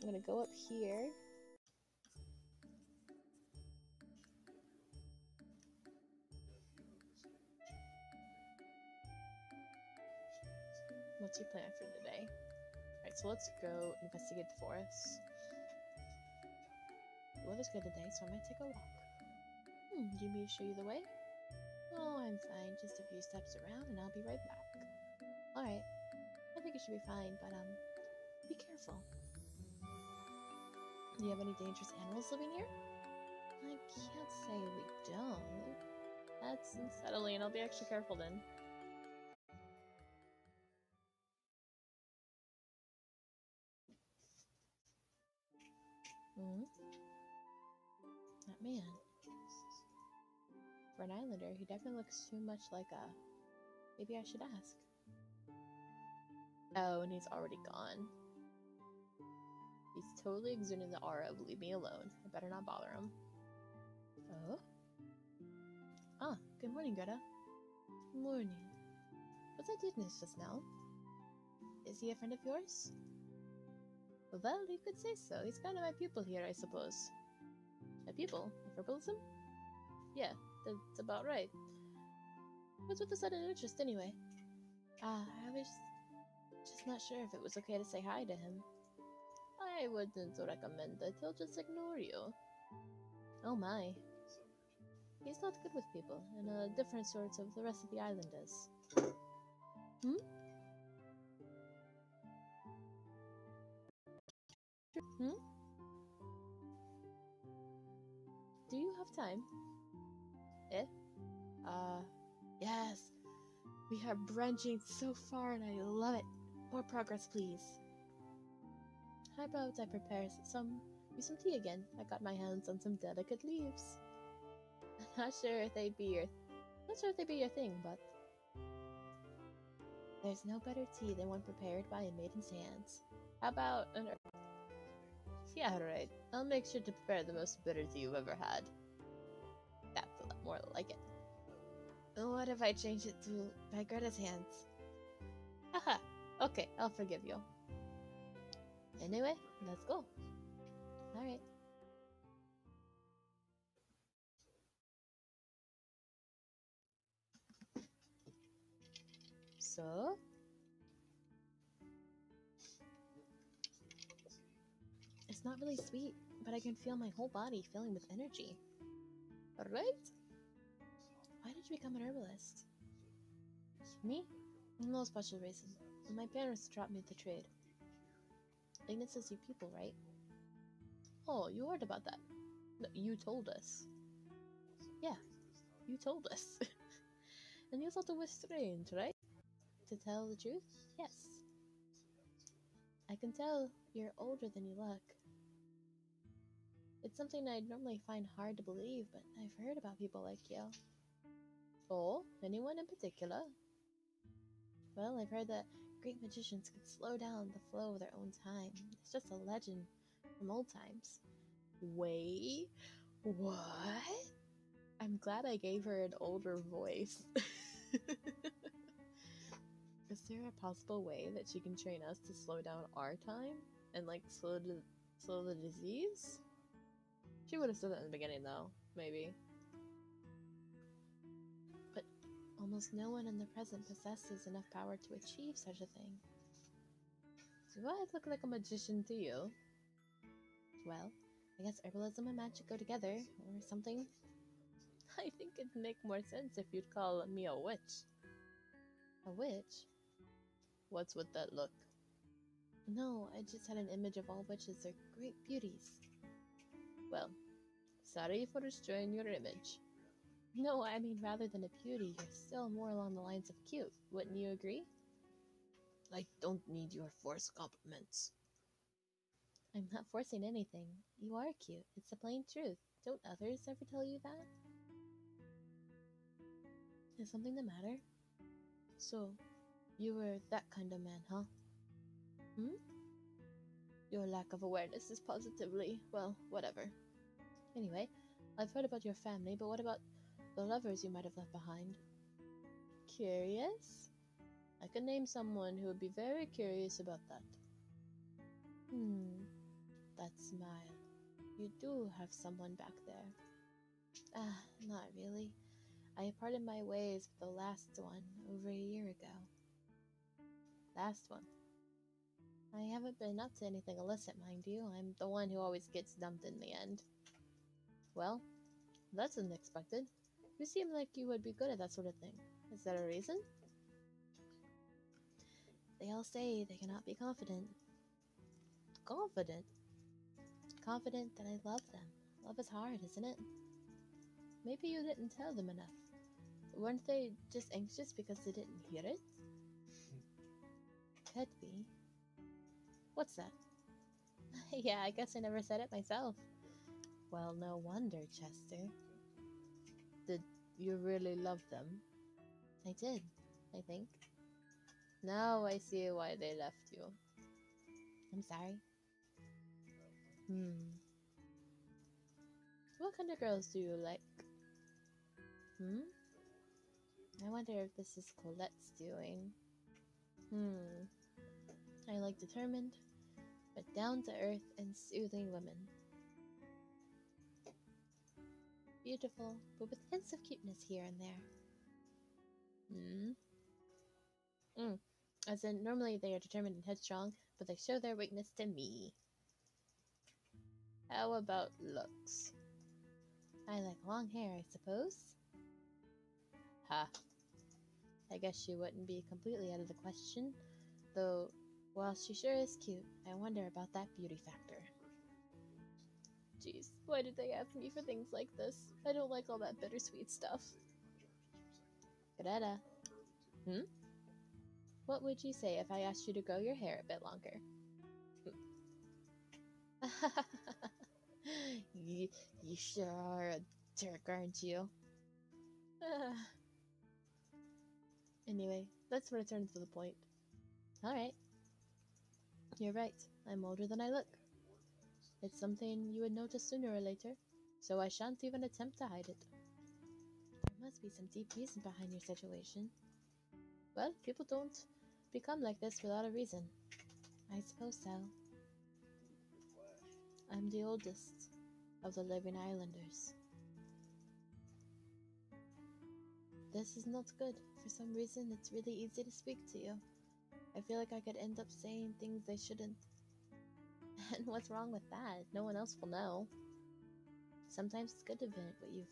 I'm gonna go up here. What's your plan for today? Alright, so let's go investigate the forest. The weather's good today, so I might take a walk. Do you need me to show you the way? Oh, I'm fine. Just a few steps around and I'll be right back. Alright. I think it should be fine, but be careful. Do you have any dangerous animals living here? I can't say we don't. That's unsettling. I'll be extra careful then. That man. For an islander, he definitely looks too much like a... Maybe I should ask. Oh, and he's already gone. He's totally exuding the aura of leave me alone. I better not bother him. Oh? Ah, good morning, Greta. Morning. Was that Dignus just now? Is he a friend of yours? Well, you could say so. He's kind of my pupil here, I suppose. A pupil? Of herbalism? Yeah, that's about right. What's with the sudden interest, anyway? I was just not sure if it was okay to say hi to him. I wouldn't recommend it. He'll just ignore you. Oh my. He's not good with people, and different sorts of the rest of the island is. Do you have time? Eh? Yes. We are branching so far and I love it. More progress, please. How about I prepare some tea again? I got my hands on some delicate leaves. Not sure if they'd be your thing, but there's no better tea than one prepared by a maiden's hands. How about an herb? Yeah, right. I'll make sure to prepare the most bitter tea you've ever had. That's a lot more like it. What if I change it to by Greta's hands? Haha. Okay, I'll forgive you. Anyway, let's go. Alright. So? It's not really sweet, but I can feel my whole body filling with energy. Alright? Why did you become an herbalist? Me? No special reason. My parents dropped me the trade. Ignis is your pupil, right? Oh, you heard about that. No, you told us. Yeah, you told us. And you thought it was strange, right? To tell the truth? Yes. I can tell you're older than you look. It's something I'd normally find hard to believe, but I've heard about people like you. Oh, anyone in particular? Well, I've heard that great magicians could slow down the flow of their own time. It's just a legend from old times. Wait, what? I'm glad I gave her an older voice. Is there a possible way that she can train us to slow down our time? And like slow the disease? She would have said that in the beginning though, maybe. But almost no one in the present possesses enough power to achieve such a thing. Do I look like a magician to you? Well, I guess herbalism and magic go together, or something. I think it'd make more sense if you'd call me a witch. A witch? What's with that look? No, I just had an image of all witches. They're great beauties. Well, sorry for destroying your image. No, I mean rather than a beauty, you're still more along the lines of cute. Wouldn't you agree? I don't need your forced compliments. I'm not forcing anything. You are cute. It's the plain truth. Don't others ever tell you that? Is something the matter? So, you were that kind of man, huh? Your lack of awareness is positively, well, whatever. Anyway, I've heard about your family, but what about the lovers you might have left behind? Curious? I could name someone who would be very curious about that. that smile. You do have someone back there. Ah, not really. I parted my ways with the last one over a year ago. Last one? I haven't been up to anything illicit, mind you. I'm the one who always gets dumped in the end. Well, that's unexpected. You seem like you would be good at that sort of thing. Is that a reason? They all say they cannot be confident. Confident? Confident that I love them. Love is hard, isn't it? Maybe you didn't tell them enough. Weren't they just anxious because they didn't hear it? Could be. What's that? Yeah, I guess I never said it myself. Well, no wonder, Chester. Did you really love them? I did, I think. Now I see why they left you. I'm sorry. What kind of girls do you like? I wonder if this is Colette's doing. I like determined, but down-to-earth and soothing women. Beautiful, but with hints of cuteness here and there. As in, normally they are determined and headstrong, but they show their weakness to me. How about looks? I like long hair, I suppose. Ha. I guess she wouldn't be completely out of the question, though, while she sure is cute, I wonder about that beauty factor. Jeez, why did they ask me for things like this? I don't like all that bittersweet stuff. Greta. What would you say if I asked you to grow your hair a bit longer? you sure are a jerk, aren't you? Anyway, let's return to the point. Alright. You're right, I'm older than I look. It's something you would notice sooner or later, so I shan't even attempt to hide it. There must be some deep reason behind your situation. Well, people don't become like this without a reason. I suppose so. I'm the oldest of the living islanders. This is not good. For some reason, it's really easy to speak to you. I feel like I could end up saying things I shouldn't. And what's wrong with that? No one else will know. Sometimes it's good to vent what you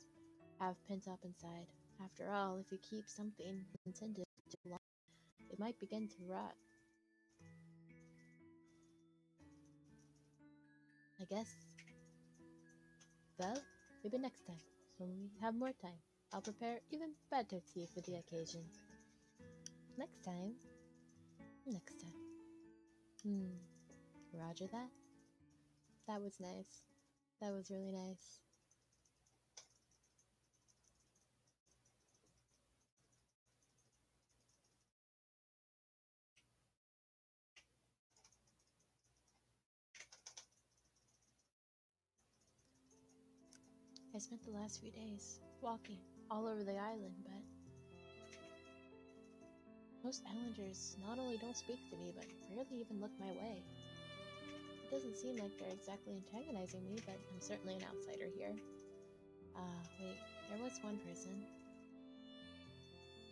have pent up inside. After all, if you keep something intended too long, it might begin to rot. I guess. Well, maybe next time, when we have more time, I'll prepare even better tea for the occasion. Next time? Next time. Roger that? That was nice. That was really nice. I spent the last few days walking all over the island, but most islanders not only don't speak to me, but rarely even look my way. It doesn't seem like they're exactly antagonizing me, but I'm certainly an outsider here. Wait, there was one person.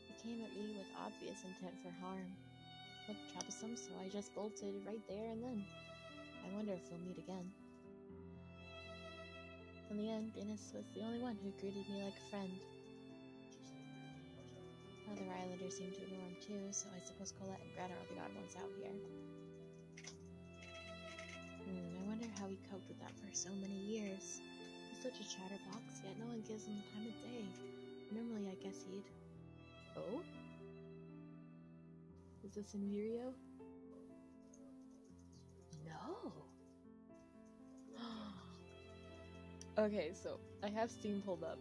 He came at me with obvious intent for harm. Looked troublesome, so I just bolted right there and then. I wonder if we'll meet again. In the end, Dennis was the only one who greeted me like a friend. Other islanders seem to ignore him too, so I suppose Colette and Greta are the odd ones out here. I wonder how he coped with that for so many years. He's such a chatterbox, yet no one gives him the time of day. Normally, I guess he'd... Oh? Is this in Mirio? No! Okay, so I have Steam pulled up,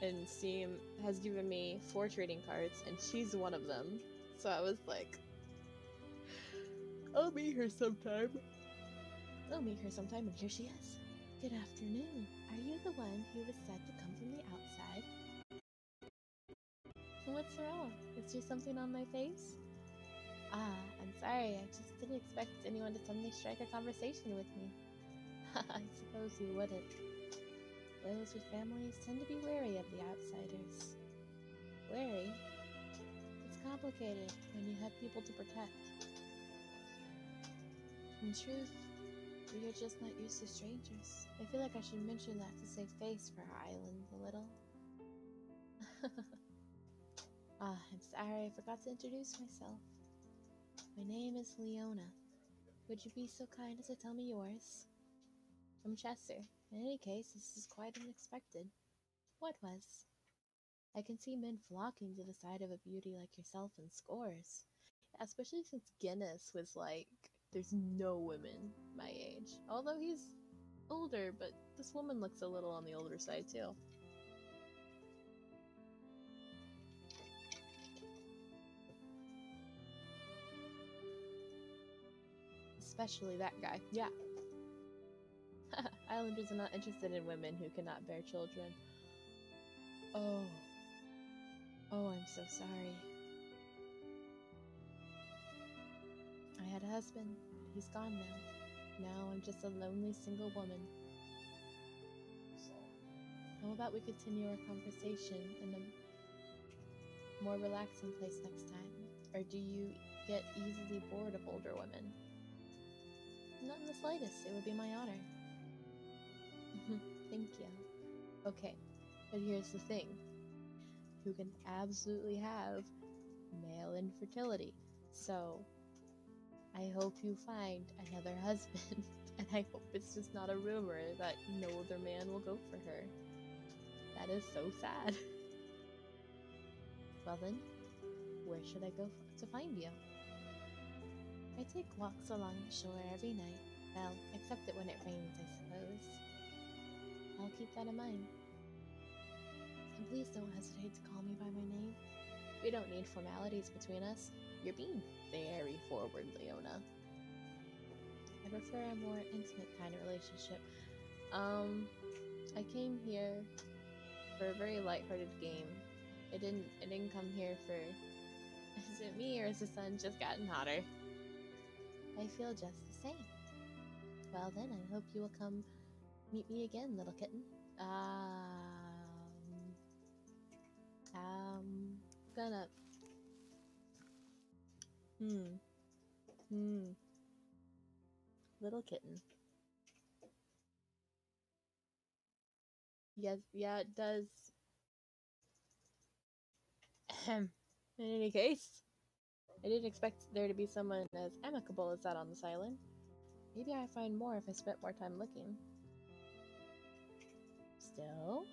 and Steam has given me 4 trading cards, and she's one of them. So I was like, I'll meet her sometime. I'll meet her sometime, and here she is. Good afternoon. Are you the one who was said to come from the outside? What's wrong? Is there something on my face? I'm sorry. I just didn't expect anyone to suddenly strike a conversation with me. I suppose you wouldn't. Those with families tend to be wary of the outsiders. Wary? It's complicated when you have people to protect. In truth, we are just not used to strangers. I feel like I should mention that to save face for our island a little. I'm sorry, I forgot to introduce myself. My name is Leona. Would you be so kind as to tell me yours? I'm Chester. In any case, this is quite unexpected. What was? I can see men flocking to the side of a beauty like yourself in scores. Especially since Guinness was like, there's no women my age. Although he's older, but this woman looks a little on the older side too. Especially that guy. Yeah. Islanders are not interested in women who cannot bear children. Oh. Oh, I'm so sorry. I had a husband, but he's gone now. Now I'm just a lonely single woman. How about we continue our conversation in a more relaxing place next time? Or do you get easily bored of older women? Not in the slightest. It would be my honor. Thank you. Okay, but here's the thing. You can absolutely have male infertility. So, I hope you find another husband. And I hope it's just not a rumor that no other man will go for her. That is so sad. Well then, where should I go to find you? I take walks along the shore every night. Well, except when it rains, I suppose. I'll keep that in mind. And please don't hesitate to call me by my name. We don't need formalities between us. You're being very forward, Leona. I prefer a more intimate kind of relationship. I came here for a very lighthearted game. I didn't come here for... Is it me or is the sun just gotten hotter? I feel just the same. Well then, I hope you will come meet me again, little kitten. Gonna... Little kitten. Yes, yeah, it does. In any case, I didn't expect there to be someone as amicable as that on this island. Maybe I'd find more if I spent more time looking. Still,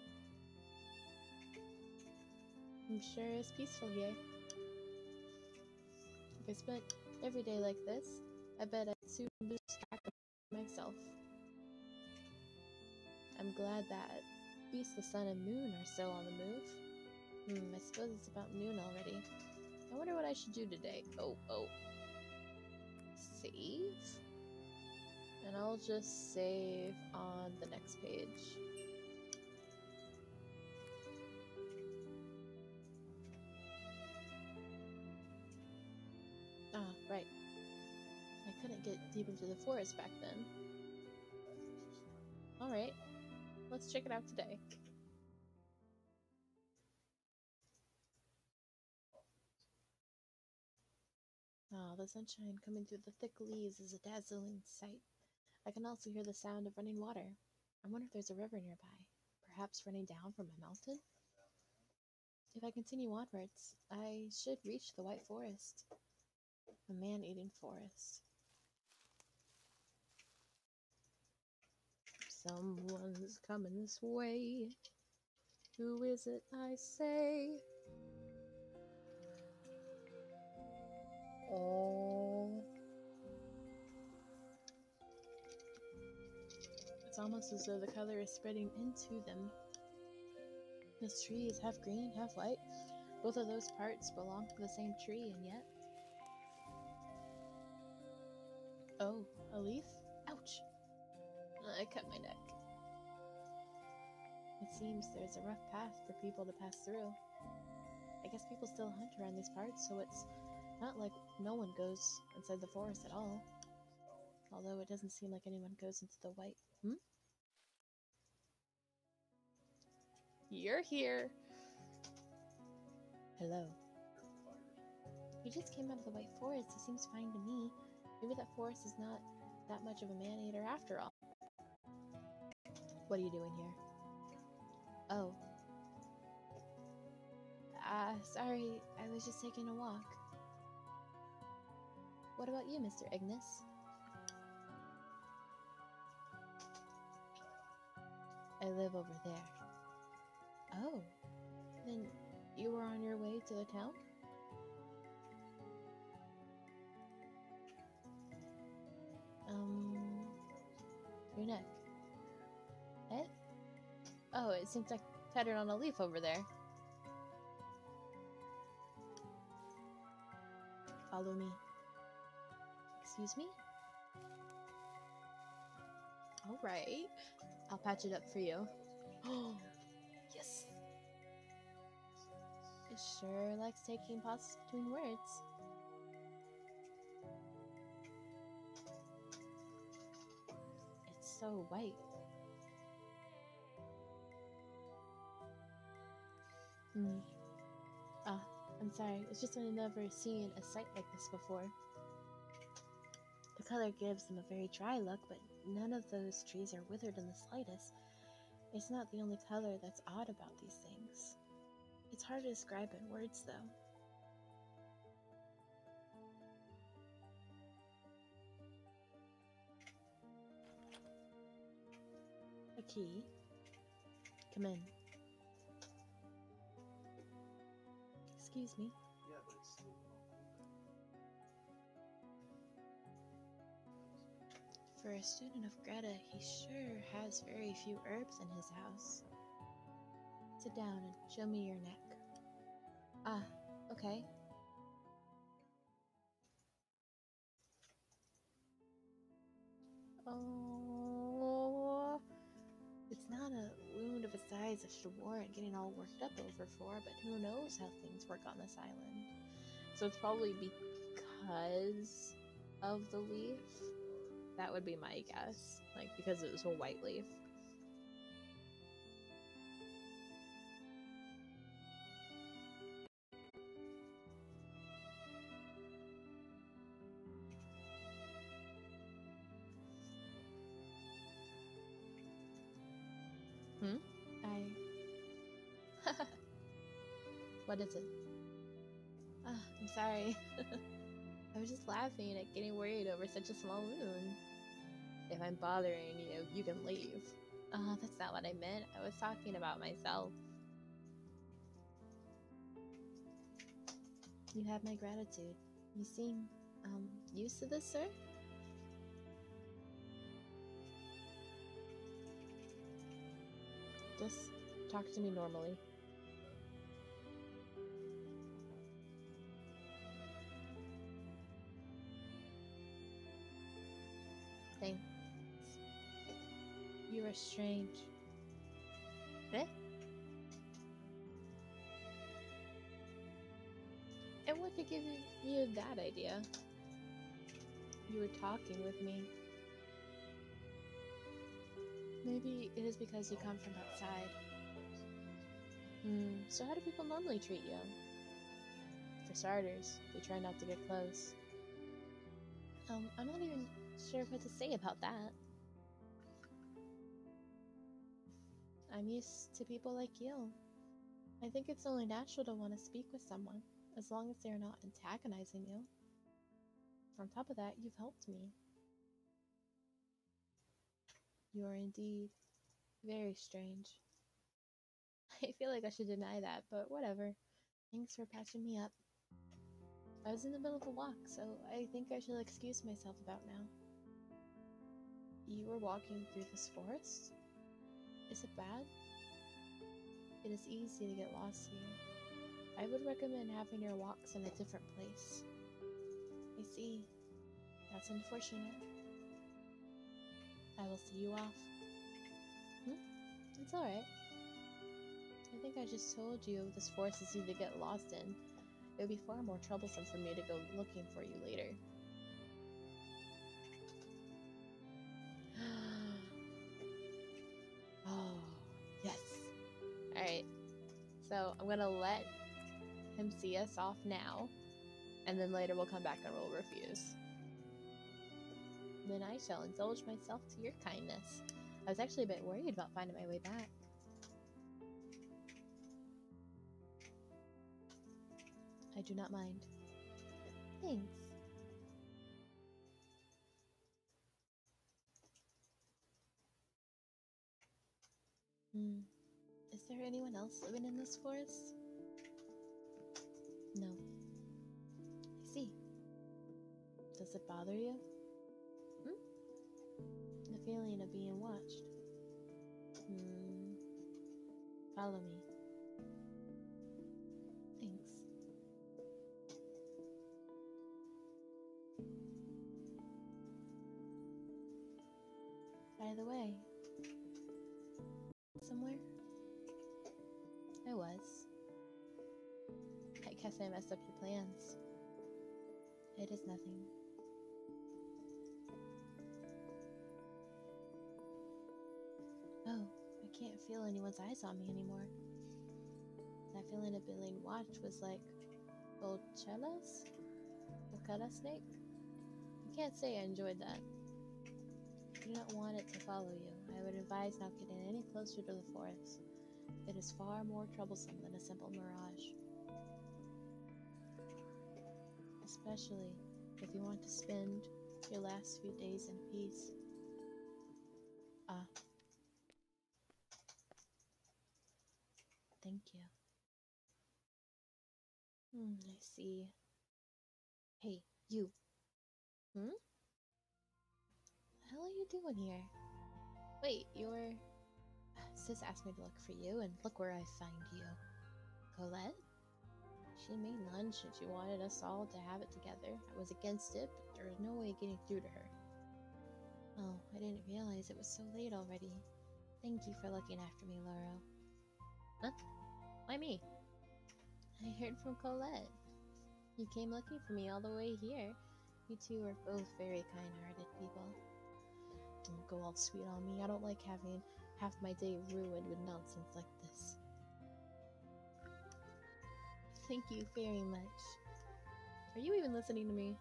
I'm sure it's peaceful here. If I spent every day like this, I bet I'd soon lose track of myself. I'm glad that at least the sun and moon are still on the move. I suppose it's about noon already. I wonder what I should do today. Oh. Save? And I'll just save on the next page. Ah, right. I couldn't get deep into the forest back then. Alright, let's check it out today. The sunshine coming through the thick leaves is a dazzling sight. I can also hear the sound of running water. I wonder if there's a river nearby, perhaps running down from a mountain? If I continue onwards, I should reach the White Forest. A man-eating forest. Someone's coming this way. Who is it, I say? Oh. It's almost as though the color is spreading into them. This tree is half green, half white. Both of those parts belong to the same tree, and yet... Oh, a leaf? Ouch! I cut my neck. It seems there's a rough path for people to pass through. I guess people still hunt around these parts, so it's not like no one goes inside the forest at all. although it doesn't seem like anyone goes into the white. Hmm? You're here! Hello. He just came out of the White Forest. He seems fine to me. Maybe that forest is not that much of a man-eater after all. What are you doing here? Oh. Sorry. I was just taking a walk. What about you, Mr. Ignis? I live over there. Oh. Then you were on your way to the town? Your neck. Eh? Oh, it seems like tattered on a leaf over there. Follow me. Excuse me? Alright. I'll patch it up for you. Oh, yes! It sure likes taking pauses between words. It's so white. I'm sorry. It's just I've never seen a sight like this before. The color gives them a very dry look, but none of those trees are withered in the slightest. It's not the only color that's odd about these things. It's hard to describe in words, though. A key. Come in. Excuse me. Yeah, but it's still For a student of Greta, he sure has very few herbs in his house. Sit down and show me your neck. Ah, okay. Oh, it's not a wound of a size that should warrant getting all worked up over for, but who knows how things work on this island. So it's probably because of the leaf. That would be my guess. Like, because it was a white leaf. What is it? Ah, I'm sorry. I was just laughing at getting worried over such a small wound. If I'm bothering you, you can leave. That's not what I meant. I was talking about myself. You have my gratitude. You seem, used to this, sir? Just talk to me normally. Thanks. You are strange. Eh? And what could give you that idea? You were talking with me. Maybe it is because you come from outside. So how do people normally treat you? For starters, they try not to get close. I'm not even sure what to say about that. I'm used to people like you. I think it's only natural to want to speak with someone, as long as they're not antagonizing you. On top of that, you've helped me. You are indeed very strange. I feel like I should deny that, but whatever. Thanks for patching me up. I was in the middle of a walk, so I think I should excuse myself about now. You were walking through this forest? Is it bad? It is easy to get lost here. I would recommend having your walks in a different place. I see. That's unfortunate. I will see you off. It's alright. I think I just told you this forest is easy to get lost in. It would be far more troublesome for me to go looking for you later. So I'm gonna let him see us off now, and then later we'll come back and we'll refuse. Then I shall indulge myself to your kindness. I was actually a bit worried about finding my way back. I do not mind. Thanks. Is there anyone else living in this forest? No. I see. Does it bother you? The feeling of being watched. Follow me. Thanks. By the way, somewhere? I was. I guess I messed up your plans. It is nothing. Oh, I can't feel anyone's eyes on me anymore. That feeling of being watched was like Dolcella's snake? I can't say I enjoyed that. I do not want it to follow you. I would advise not getting any closer to the forest. It is far more troublesome than a simple mirage. Especially if you want to spend your last few days in peace. Thank you. I see. Hey, you. The hell are you doing here? Wait, you're... Sis asked me to look for you, and look where I find you. Colette? She made lunch, and she wanted us all to have it together. I was against it, but there was no way of getting through to her. Oh, I didn't realize it was so late already. Thank you for looking after me, Laura. Huh? Why me? I heard from Colette. You came looking for me all the way here. You two are both very kind-hearted people. Don't go all sweet on me. I don't like having half my day ruined with nonsense like this. Thank you very much. Are you even listening to me?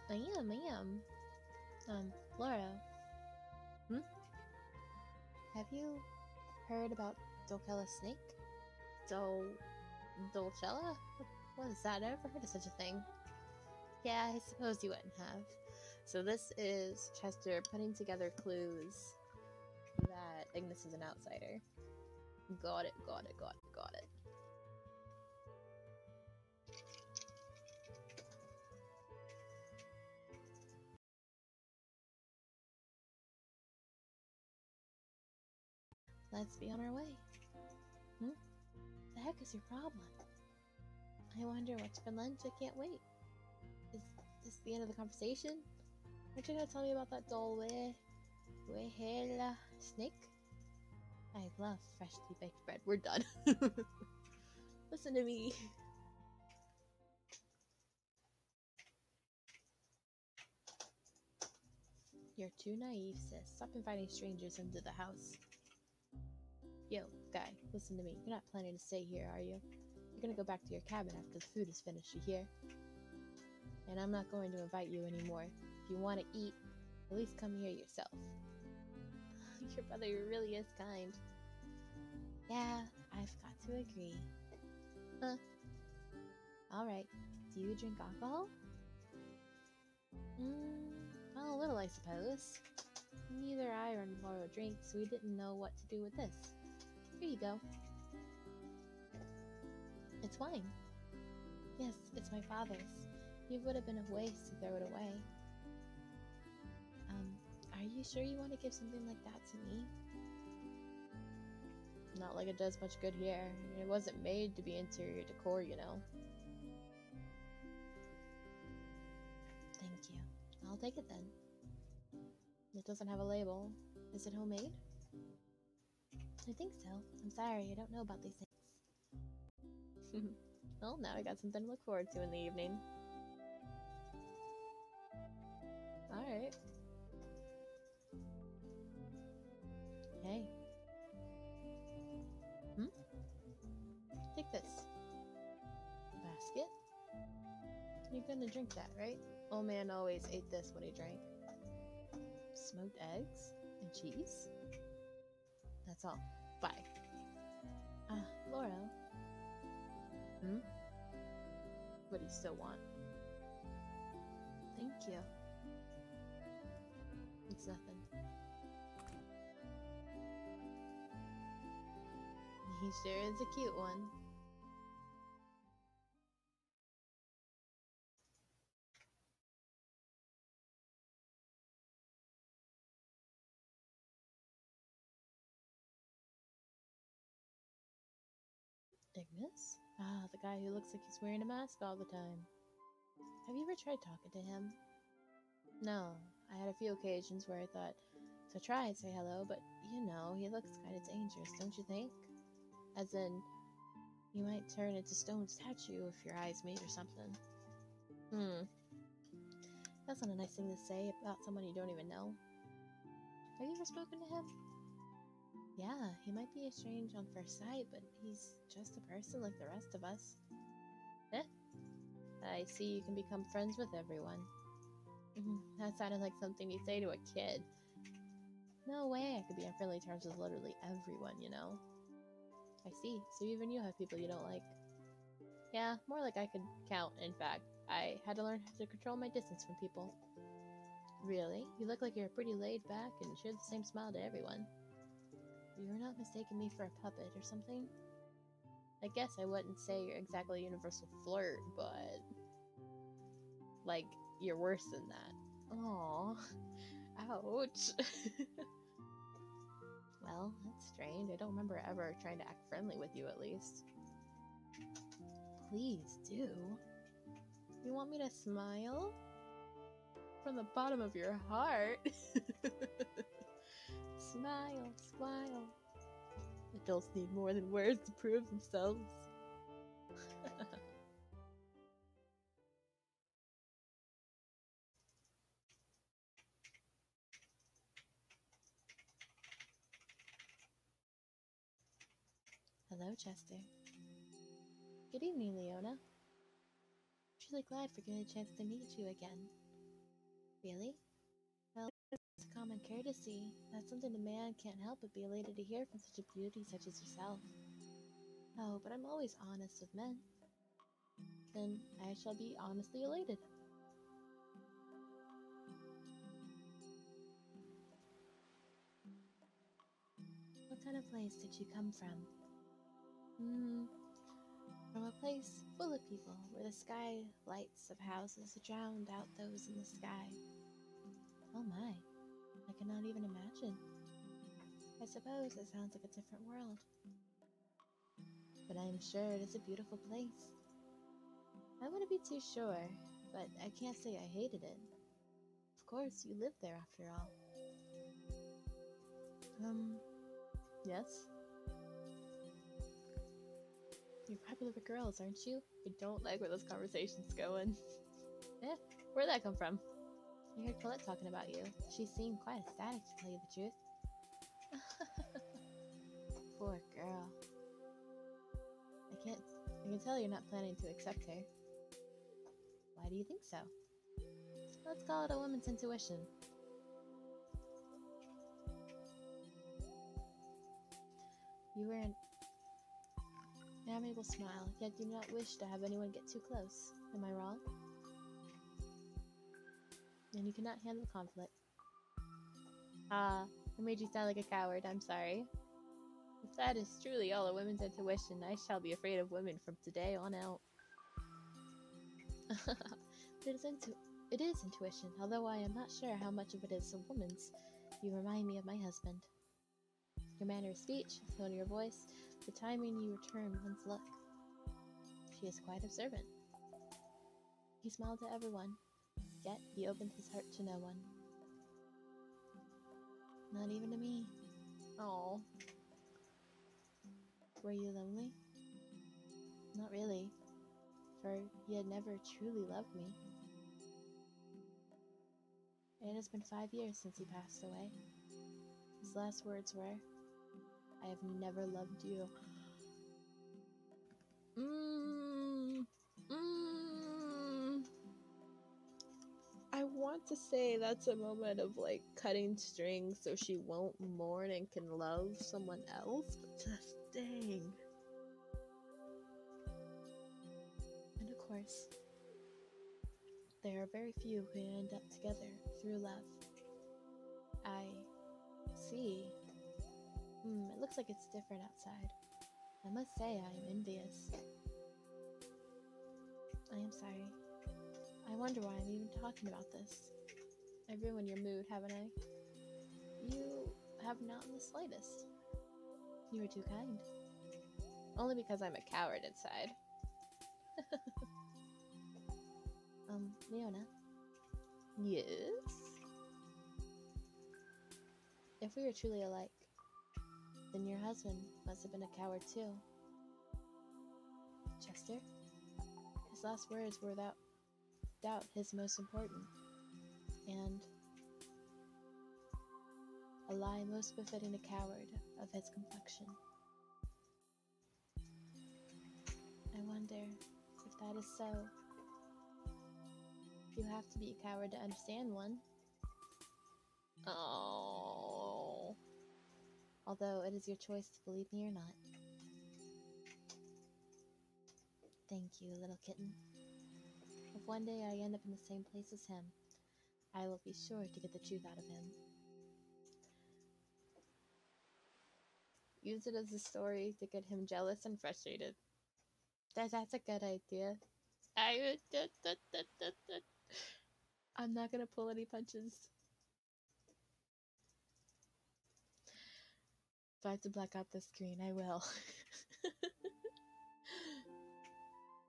I am. Laura. Have you heard about Dolcella's snake? Dolcella? What is that? I never heard of such a thing. Yeah, I suppose you wouldn't have. So this is Chester putting together clues that Ignis is an outsider. Got it. Let's be on our way. The heck is your problem? I wonder what's for lunch. I can't wait. Is this the end of the conversation? Aren't you gonna tell me about that Dolcella snake? I love freshly baked bread. We're done. Listen to me. You're too naive, sis. Stop inviting strangers into the house. Yo, guy, listen to me. You're not planning to stay here, are you? You're gonna go back to your cabin after the food is finished, you hear? And I'm not going to invite you anymore. If you want to eat, at least come here yourself. Your brother really is kind. Yeah, I've got to agree. Huh. Alright, do you drink alcohol? Well, a little, I suppose. Neither I or Laura drink, so we didn't know what to do with this. Here you go. It's wine. Yes, it's my father's. It would have been a waste to throw it away. Are you sure you want to give something like that to me? Not like it does much good here. It wasn't made to be interior decor, you know. Thank you. I'll take it then. It doesn't have a label. Is it homemade? I think so. I'm sorry, I don't know about these things. Well, now I got something to look forward to in the evening. Alright. Hey. gonna drink that, right? Old man always ate this when he drank. Smoked eggs and cheese? That's all. Bye. Laurel. Hmm? What do you still want? Thank you. It's nothing. He sure is a cute one. Ignis? Ah, the guy who looks like he's wearing a mask all the time. Have you ever tried talking to him? No, I had a few occasions where I thought to try and say hello, but you know, he looks kind of dangerous, don't you think? As in, you might turn into stone statue if your eyes meet or something. That's not a nice thing to say about someone you don't even know. Have you ever spoken to him? Yeah, he might be a strange on first sight, but he's just a person like the rest of us. Eh? I see you can become friends with everyone. That sounded like something you'd say to a kid. No way I could be on friendly terms with literally everyone, you know? I see, so even you have people you don't like. Yeah, more like I could count, in fact. I had to learn how to control my distance from people. Really? You look like you're pretty laid back and share the same smile to everyone. You're not mistaking me for a puppet or something? I guess I wouldn't say you're exactly a universal flirt, but... like, you're worse than that. Aww. Ouch. Well, that's strange. I don't remember ever trying to act friendly with you, at least. Please do. You want me to smile? From the bottom of your heart. Smile, smile. Adults need more than words to prove themselves. Hello, Chester. Good evening, Leona. I'm truly glad for getting a chance to meet you again. Really? Well, it's a common courtesy. That's something a man can't help but be elated to hear from such a beauty such as yourself. Oh, but I'm always honest with men. Then I shall be honestly elated. What kind of place did you come from? From a place full of people, where the sky lights of houses drowned out those in the sky. Oh my, I cannot even imagine. I suppose it sounds like a different world. But I am sure it is a beautiful place. I wouldn't be too sure, but I can't say I hated it. Of course, you lived there after all. Yes? You're popular with girls, aren't you? I don't like where this conversation's going. Eh, where'd that come from? I heard Colette talking about you. She seemed quite ecstatic, to tell you the truth. Poor girl. I can tell you're not planning to accept her. Why do you think so? Let's call it a woman's intuition. You were an amiable smile, yet do not wish to have anyone get too close. Am I wrong? And you cannot handle conflict. Ah, I made you sound like a coward, I'm sorry. If that is truly all a woman's intuition, I shall be afraid of women from today on out. It is intuition, although I am not sure how much of it is a woman's. You remind me of my husband. Your manner of speech, the tone of your voice, the timing you return one's look. She is quite observant. He smiled to everyone, yet he opened his heart to no one. Not even to me. Oh. Were you lonely? Not really, for he had never truly loved me. It has been 5 years since he passed away. His last words were, "I have never loved you." want to say that's a moment of like cutting strings so she won't mourn and can love someone else, but just dang. And of course, there are very few who end up together through love. I see. It looks like it's different outside. I must say I am envious. I am sorry. I wonder why I'm even talking about this. I've ruined your mood, haven't I? You have not in the slightest. You were too kind. Only because I'm a coward inside. Leona. Yes? If we were truly alike, then your husband must have been a coward too. Chester? His last words were without doubt his most important, and a lie most befitting a coward of his complexion. I wonder if that is so. You have to be a coward to understand one. Oh. Although it is your choice to believe me or not. Thank you, little kitten. If one day I end up in the same place as him, I will be sure to get the truth out of him. Use it as a story to get him jealous and frustrated. That's a good idea. I'm not gonna pull any punches. If I have to black out the screen, I will.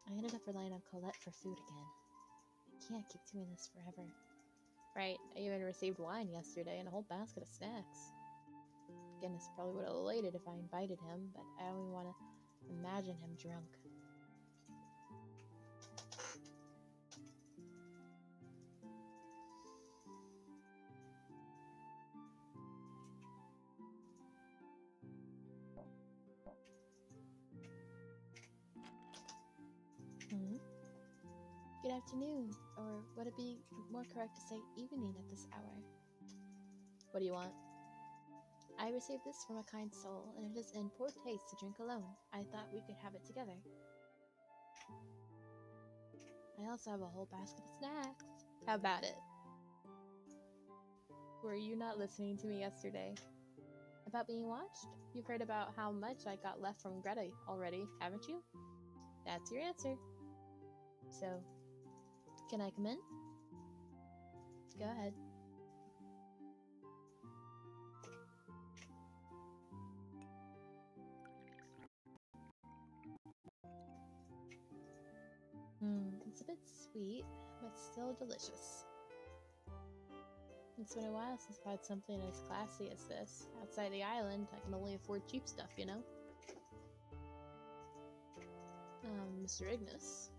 I ended up relying on Colette for food again. I can't keep doing this forever. Right, I even received wine yesterday and a whole basket of snacks. Goodness probably would have elated if I invited him, but I only want to imagine him drunk. Good afternoon, or would it be more correct to say evening at this hour? What do you want? I received this from a kind soul, and it is in poor taste to drink alone. I thought we could have it together. I also have a whole basket of snacks. How about it? Were you not listening to me yesterday? About being watched? You've heard about how much I got left from Greta already, haven't you? That's your answer. So, can I come in? Go ahead. It's a bit sweet, but still delicious. It's been a while since I've had something as classy as this. Outside the island, I can only afford cheap stuff, you know? Mr. Ignis.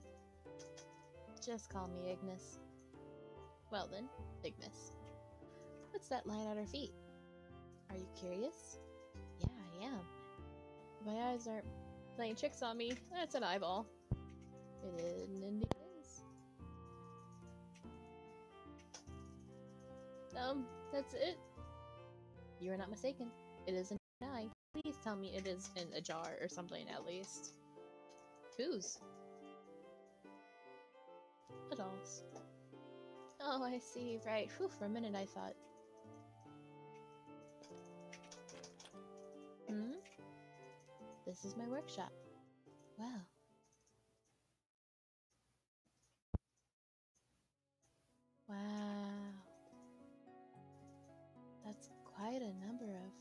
Just call me Ignis. Well then, Ignis. What's that lying at our feet? Are you curious? Yeah, I am. My eyes aren't playing tricks on me. That's an eyeball. It is, indeed is. That's it. You are not mistaken. It is an eye. Please tell me it is in a jar or something at least. Whose? A doll's. Oh, I see. Right. Whew, for a minute I thought. This is my workshop. Wow. Wow. That's quite a number of...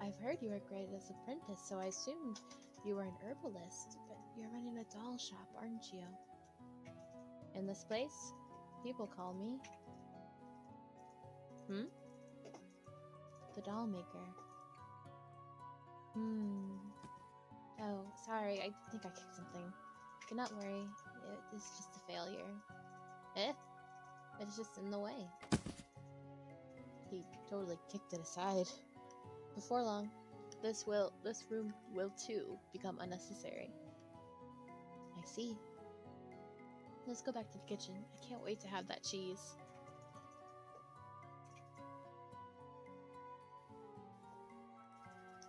I've heard you were great as an apprentice, so I assumed you were an herbalist, but you're running a doll shop, aren't you? In this place, people call me... The doll maker. Oh, sorry, I think I kicked something. Do not worry, it is just a failure. It's just in the way. He totally kicked it aside. Before long, this room will too become unnecessary. I see. Let's go back to the kitchen. I can't wait to have that cheese.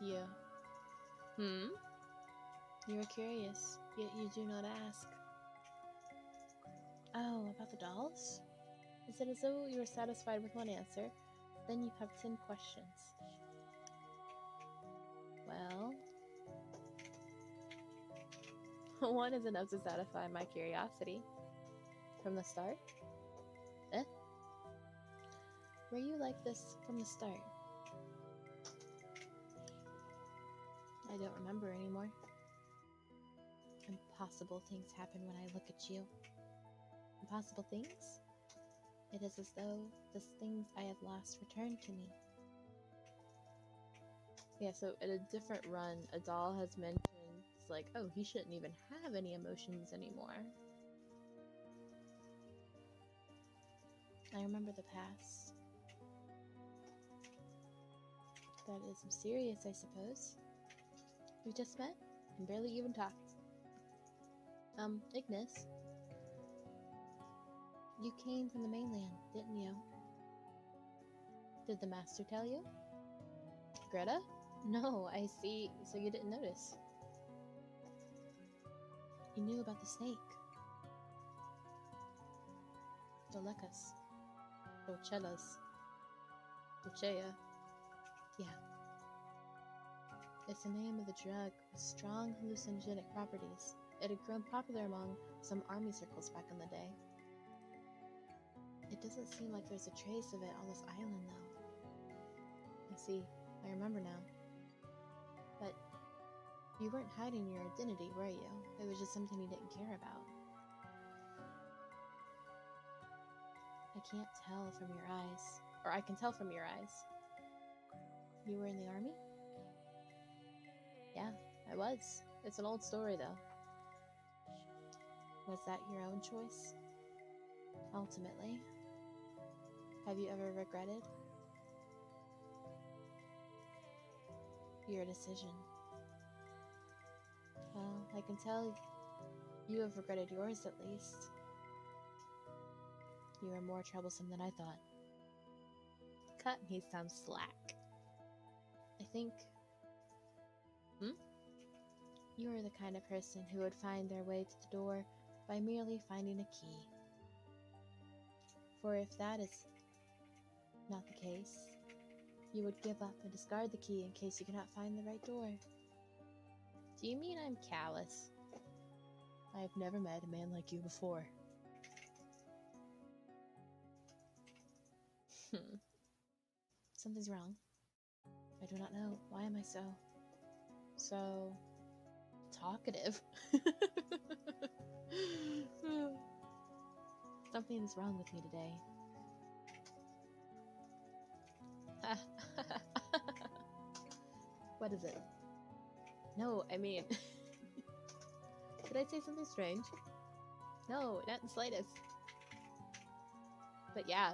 You. Hmm? You are curious, yet you do not ask. Oh, about the dolls? Is it as though you are satisfied with one answer, then you have 10 questions? Well, one is enough to satisfy my curiosity. From the start? Eh? Were you like this from the start? I don't remember anymore. Impossible things happen when I look at you. Impossible things? It is as though the things I have lost return to me. Yeah, so at a different run, a doll has mentioned, it's like, oh, he shouldn't even have any emotions anymore. I remember the past. That is mysterious, I suppose. We just met and barely even talked. Ignis. You came from the mainland, didn't you? Did the master tell you? Greta? No, I see. So you didn't notice. You knew about the snake. Dolecas. Docellas. Dochea. Yeah. It's the name of the drug with strong hallucinogenic properties. It had grown popular among some army circles back in the day. It doesn't seem like there's a trace of it on this island, though. I see. I remember now. But you weren't hiding your identity, were you? It was just something you didn't care about. I can't tell from your eyes. Or I can tell from your eyes. You were in the army? Yeah, I was. It's an old story, though. Was that your own choice? Ultimately. Have you ever regretted your decision? Well, I can tell you have regretted yours at least. You are more troublesome than I thought. Cut me some slack. I think... You are the kind of person who would find their way to the door by merely finding a key. For if that is not the case, you would give up and discard the key in case you cannot find the right door. Do you mean I'm callous? I have never met a man like you before. Something's wrong. I do not know. Why am I so talkative? Something's wrong with me today. What is it? No, I mean... Did I say something strange? No, not in the slightest. But yeah,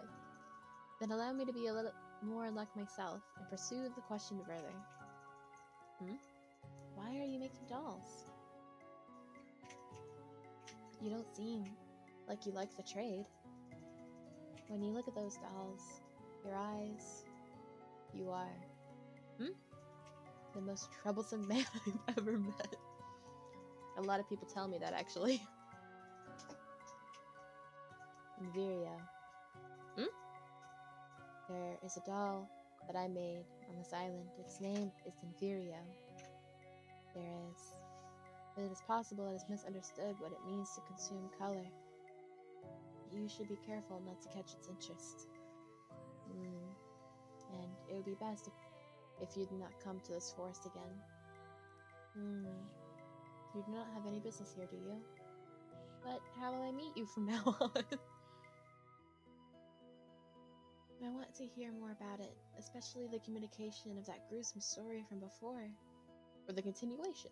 then allow me to be a little more like myself and pursue the question further. Why are you making dolls? You don't seem like you like the trade. When you look at those dolls, your eyes, you are the most troublesome man I've ever met. A lot of people tell me that, actually. Invirio. There is a doll that I made on this island. Its name is Invirio. But it is possible it has misunderstood what it means to consume color. You should be careful not to catch its interest. And it would be best if you did not come to this forest again. You do not have any business here, do you? But how will I meet you from now on? I want to hear more about it, especially the communication of that gruesome story from before. Or the continuation.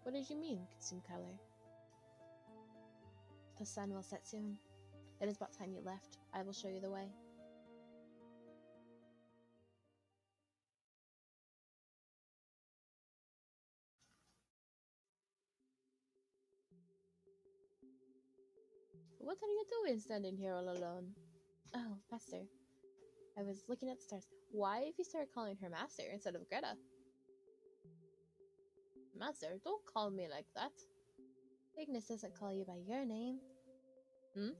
What did you mean, consume color? The sun will set soon. It is about time you left. I will show you the way. What are you doing standing here all alone? Oh, Master. I was looking at the stars. Why if you start calling her Master instead of Greta? Master, don't call me like that. Ignis doesn't call you by your name. Hmm?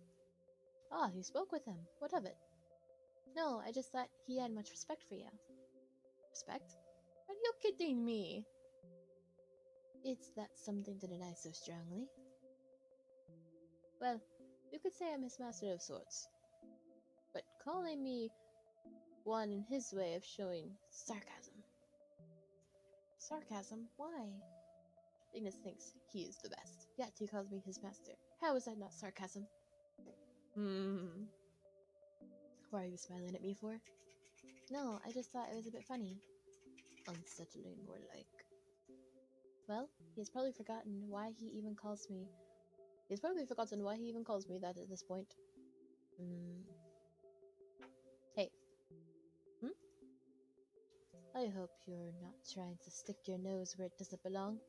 Ah, you spoke with him. What of it? No, I just thought he had much respect for you. Respect? Are you kidding me? It's not something to deny so strongly. Well, you could say I'm his master of sorts. But calling me one in his way of showing sarcasm. Sarcasm? Why? Ignis thinks he is the best, yet he calls me his master. How is that not sarcasm? What are you smiling at me for? No, I just thought it was a bit funny. Unsettling, more like. Well, he's probably forgotten why he even calls me. He's probably forgotten why he even calls me that at this point. Hey. I hope you're not trying to stick your nose where it doesn't belong.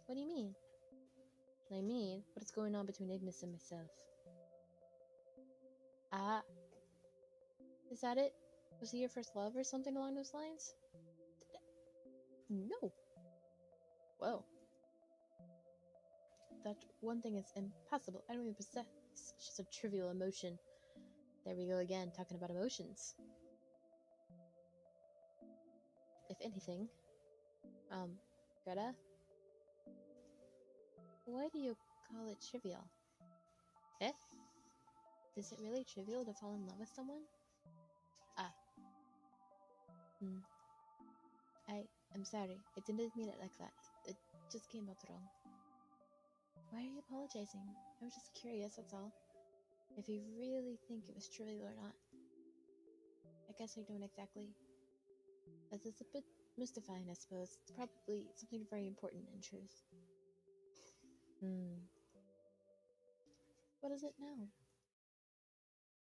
What do you mean? I mean, what's going on between Ignis and myself? Ah. Is that it? Was he your first love or something along those lines? No. Whoa. That one thing is impossible. I don't even possess just a trivial emotion. There we go again, talking about emotions. If anything, Greta? Why do you call it trivial? Eh? Is it really trivial to fall in love with someone? Ah. I'm sorry. I didn't mean it like that. It just came out wrong. Why are you apologizing? I was just curious, that's all. If you really think it was trivial or not. I guess I don't exactly. It's a bit mystifying, I suppose. It's probably something very important in truth. What is it now?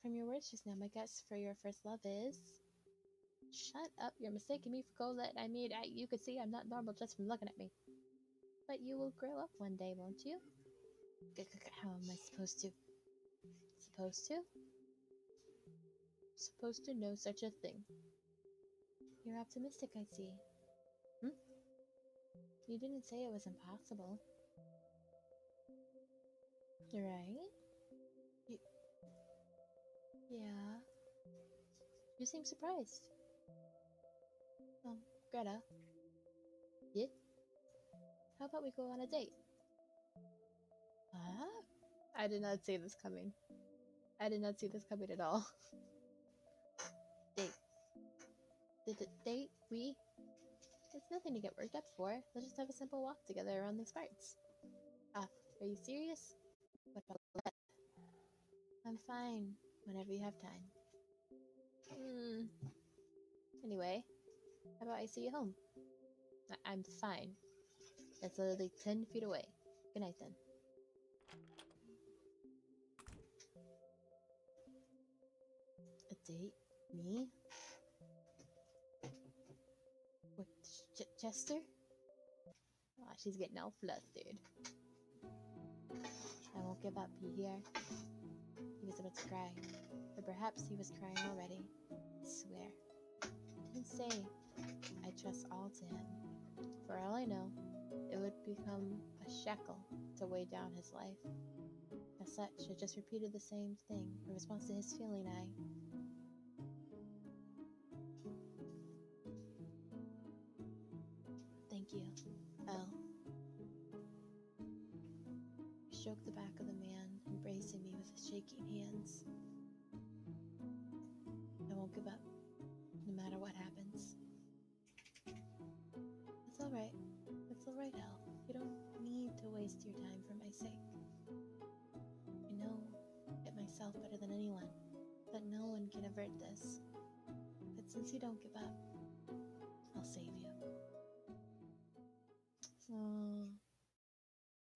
From your words just now, my guess for your first love is... Shut up, you're mistaking me for Colette. I mean, you could see I'm not normal just from looking at me. But you will grow up one day, won't you? How am I supposed to? Supposed to? Supposed to know such a thing. You're optimistic, I see. You didn't say it was impossible. Right? Yeah. You seem surprised. Greta. Yeah? How about we go on a date? Huh? I did not see this coming. I did not see this coming at all. Date. Date? We? It's nothing to get worked up for. Let's just have a simple walk together around these parts. Ah, are you serious? What about that? I'm fine, whenever you have time. Anyway, how about I see you home? I'm fine. It's literally 10 feet away. Good night then. A date? Me? With Chester? Oh, she's getting all flustered. I won't give up, you hear? He was about to cry. Or perhaps he was crying already. I swear. I didn't say I trust all to him. For all I know, it would become a shackle to weigh down his life. As such, I just repeated the same thing in response to his feeling I... Thank you, Elle. He stroked the back of the man, embracing me with his shaking hands. I won't give up, no matter what happens. It's alright. It's alright, Elle. You don't need to waste your time for my sake. I know it myself better than anyone, that no one can avert this. But since you don't give up, I'll save you. Oh,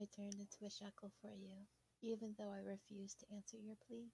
I turned into a shackle for you, even though I refused to answer your plea.